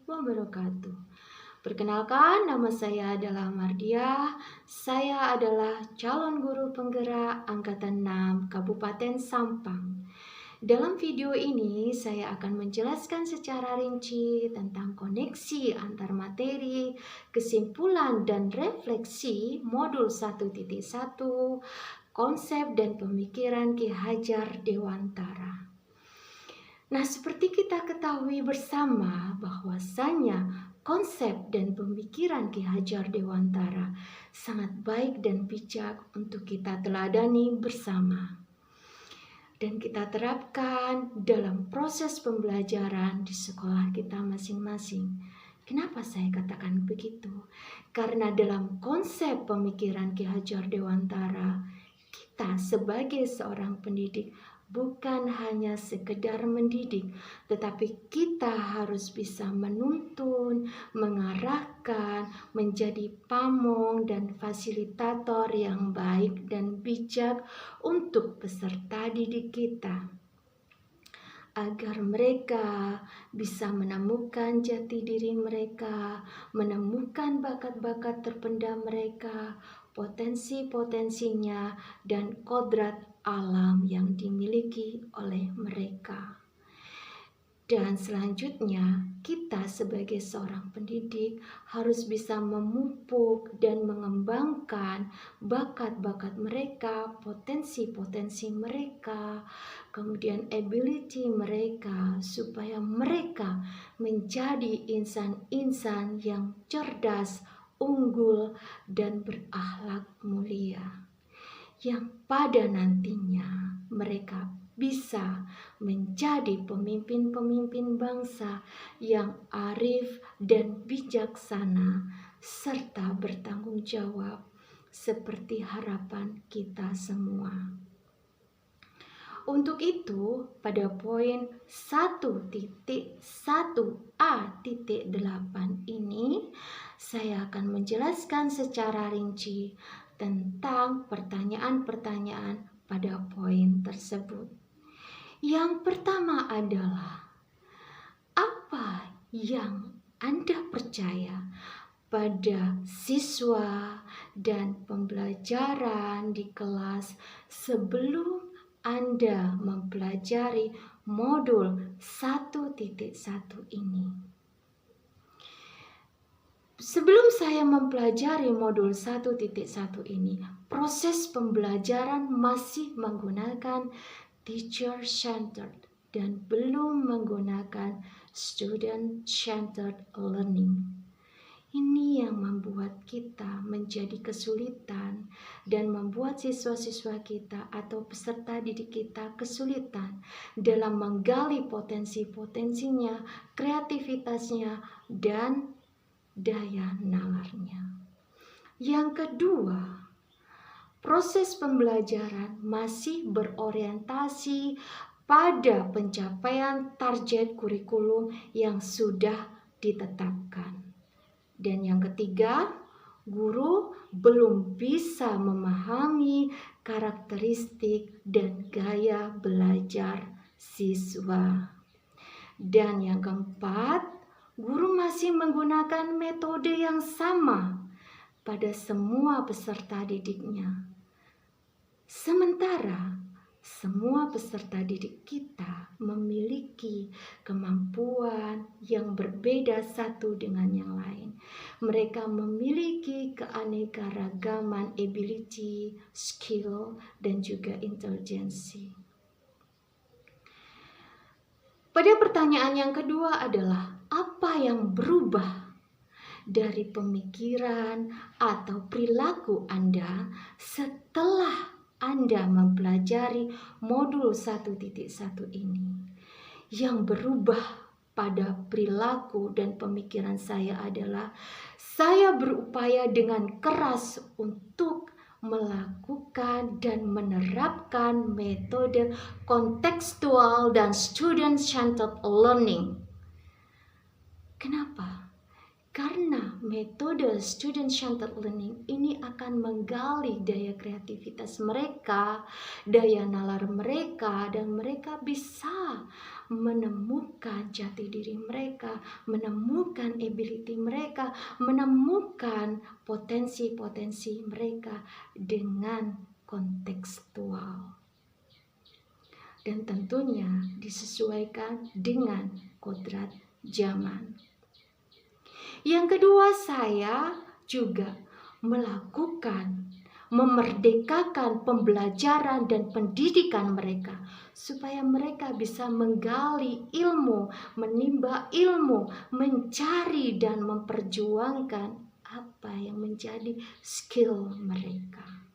wabarakatuh. Perkenalkan, nama saya adalah Mardia. Saya adalah calon guru penggerak Angkatan 6 Kabupaten Sampang. Dalam video ini, saya akan menjelaskan secara rinci tentang koneksi antar materi, kesimpulan dan refleksi modul 1.1, konsep dan pemikiran Ki Hajar Dewantara. Nah, seperti kita ketahui bersama bahwasanya konsep dan pemikiran Ki Hajar Dewantara sangat baik dan bijak untuk kita teladani bersama. Dan kita terapkan dalam proses pembelajaran di sekolah kita masing-masing. Kenapa saya katakan begitu? Karena dalam konsep pemikiran Ki Hajar Dewantara, kita sebagai seorang pendidik bukan hanya sekedar mendidik, tetapi kita harus bisa menuntun, mengarahkan, menjadi pamong dan fasilitator yang baik dan bijak untuk peserta didik kita, agar mereka bisa menemukan jati diri mereka, menemukan bakat-bakat terpendam mereka, potensi-potensinya, dan kodrat alam yang dimiliki oleh mereka. Dan selanjutnya, kita sebagai seorang pendidik harus bisa memupuk dan mengembangkan bakat-bakat mereka, potensi-potensi mereka, kemudian ability mereka, supaya mereka menjadi insan-insan yang cerdas, unggul, dan berakhlak mulia, yang pada nantinya mereka bisa menjadi pemimpin-pemimpin bangsa yang arif dan bijaksana serta bertanggung jawab seperti harapan kita semua. Untuk itu, pada poin 1.1a.8 ini, saya akan menjelaskan secara rinci tentang pertanyaan-pertanyaan pada poin tersebut. Yang pertama adalah, apa yang Anda percaya pada siswa dan pembelajaran di kelas sebelum Anda mempelajari modul 1.1 ini? Sebelum saya mempelajari modul 1.1 ini, proses pembelajaran masih menggunakan teacher-centered dan belum menggunakan student-centered learning. Ini yang membuat kita menjadi kesulitan dan membuat siswa-siswa kita atau peserta didik kita kesulitan dalam menggali potensi-potensinya, kreativitasnya, dan daya nalarnya. Yang kedua, proses pembelajaran masih berorientasi pada pencapaian target kurikulum yang sudah ditetapkan. Dan yang ketiga, guru belum bisa memahami karakteristik dan gaya belajar siswa. Dan yang keempat, guru masih menggunakan metode yang sama pada semua peserta didiknya. Sementara semua peserta didik kita memiliki kemampuan yang berbeda satu dengan yang lain. Mereka memiliki keanekaragaman ability, skill, dan juga intelijensi. Pada pertanyaan yang kedua adalah, apa yang berubah dari pemikiran atau perilaku Anda setelah Anda mempelajari modul 1.1 ini? Yang berubah pada perilaku dan pemikiran saya adalah, saya berupaya dengan keras untuk melakukan dan menerapkan metode kontekstual dan student-centered learning. Kenapa? Karena metode student-centered learning ini akan menggali daya kreativitas mereka, daya nalar mereka, dan mereka bisa menemukan jati diri mereka, menemukan ability mereka, menemukan potensi-potensi mereka dengan kontekstual. Dan tentunya disesuaikan dengan kodrat zaman. Yang kedua, saya juga memerdekakan pembelajaran dan pendidikan mereka supaya mereka bisa menggali ilmu, menimba ilmu, mencari dan memperjuangkan apa yang menjadi skill mereka.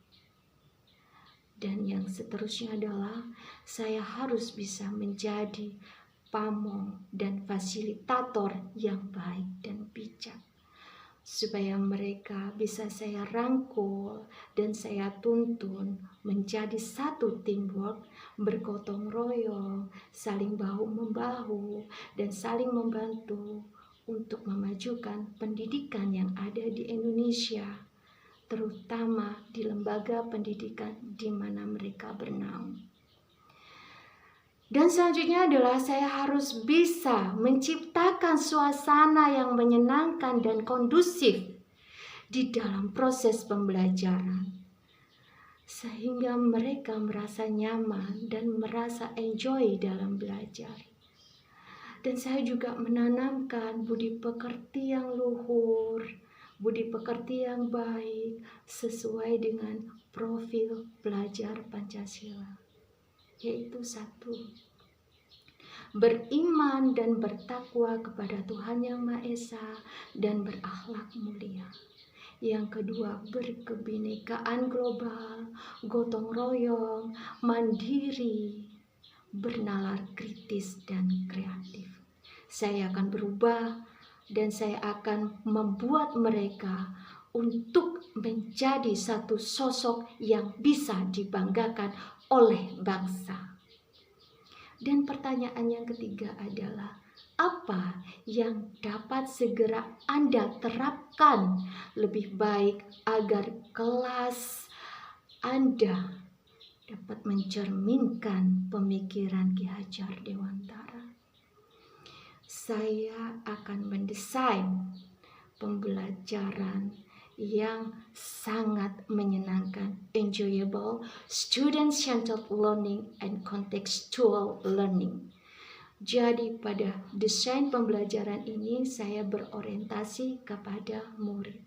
Dan yang seterusnya adalah saya harus bisa menjadi pamong dan fasilitator yang baik dan bijak supaya mereka bisa saya rangkul dan saya tuntun menjadi satu teamwork, bergotong royong, saling bahu-membahu dan saling membantu untuk memajukan pendidikan yang ada di Indonesia, terutama di lembaga pendidikan di mana mereka bernaung. Dan selanjutnya adalah saya harus bisa menciptakan suasana yang menyenangkan dan kondusif di dalam proses pembelajaran. Sehingga mereka merasa nyaman dan merasa enjoy dalam belajar. Dan saya juga menanamkan budi pekerti yang luhur, budi pekerti yang baik sesuai dengan profil pelajar Pancasila. Yaitu 1, beriman dan bertakwa kepada Tuhan Yang Maha Esa dan berakhlak mulia. Yang kedua, berkebinekaan global, gotong royong, mandiri, bernalar kritis dan kreatif. Saya akan berubah dan saya akan membuat mereka untuk menjadi satu sosok yang bisa dibanggakan oleh bangsa. Dan pertanyaan yang ketiga adalah, apa yang dapat segera Anda terapkan lebih baik agar kelas Anda dapat mencerminkan pemikiran Ki Hajar Dewantara? Saya akan mendesain pembelajaran yang sangat menyenangkan, enjoyable, student-centered learning and contextual learning. Jadi pada desain pembelajaran ini saya berorientasi kepada murid.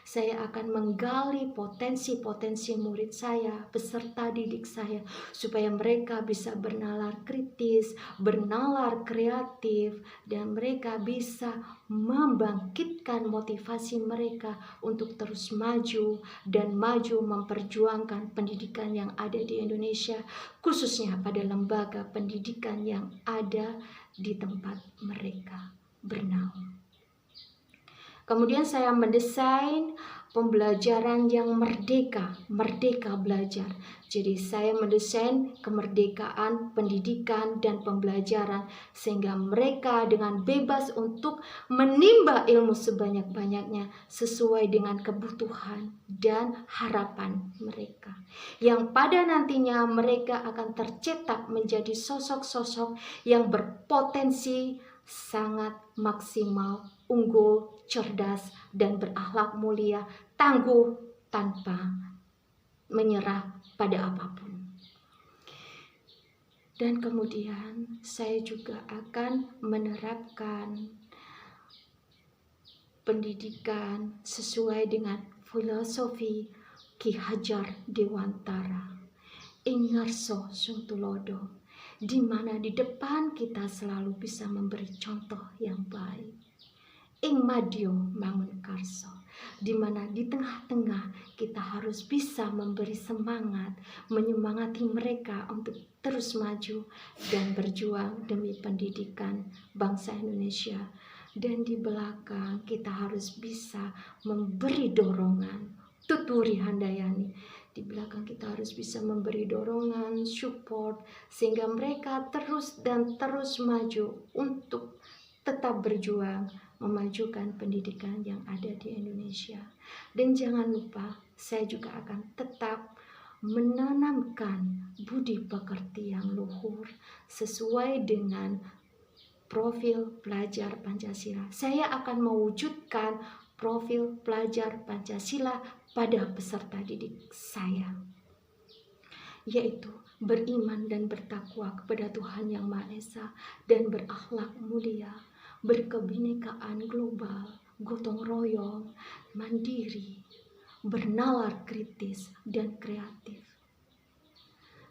Saya akan menggali potensi-potensi murid saya, peserta didik saya, supaya mereka bisa bernalar kritis, bernalar kreatif, dan mereka bisa membangkitkan motivasi mereka untuk terus maju dan maju memperjuangkan pendidikan yang ada di Indonesia, khususnya pada lembaga pendidikan yang ada di tempat mereka bernaung. Kemudian saya mendesain pembelajaran yang merdeka belajar. Jadi saya mendesain kemerdekaan pendidikan dan pembelajaran sehingga mereka dengan bebas untuk menimba ilmu sebanyak-banyaknya sesuai dengan kebutuhan dan harapan mereka. Yang pada nantinya mereka akan tercetak menjadi sosok-sosok yang berpotensi sangat maksimal, unggul, cerdas, dan berakhlak mulia, tangguh tanpa menyerah pada apapun. Dan kemudian saya juga akan menerapkan pendidikan sesuai dengan filosofi Ki Hajar Dewantara, ing ngarso sung tulodo, di mana di depan kita selalu bisa memberi contoh yang baik. Ing madyo mangun karso, di mana di tengah-tengah kita harus bisa memberi semangat, menyemangati mereka untuk terus maju dan berjuang demi pendidikan bangsa Indonesia. Dan di belakang kita harus bisa memberi dorongan, tuturi handayani. Di belakang kita harus bisa memberi dorongan, support, sehingga mereka terus dan terus maju untuk tetap berjuang memajukan pendidikan yang ada di Indonesia. Dan jangan lupa, saya juga akan tetap menanamkan budi pekerti yang luhur sesuai dengan profil pelajar Pancasila. Saya akan mewujudkan profil pelajar Pancasila pada peserta didik saya, yaitu beriman dan bertakwa kepada Tuhan Yang Maha Esa dan berakhlak mulia, berkebinekaan global, gotong royong, mandiri, bernalar kritis dan kreatif.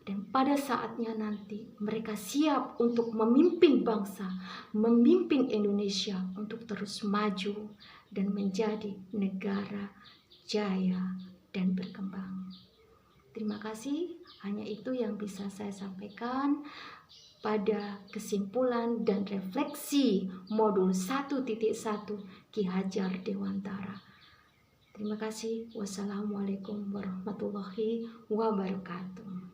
Dan pada saatnya nanti mereka siap untuk memimpin bangsa, memimpin Indonesia untuk terus maju dan menjadi negara jaya dan berkembang. Terima kasih, hanya itu yang bisa saya sampaikan pada kesimpulan dan refleksi modul 1.1 Ki Hajar Dewantara. Terima kasih. Wassalamualaikum warahmatullahi wabarakatuh.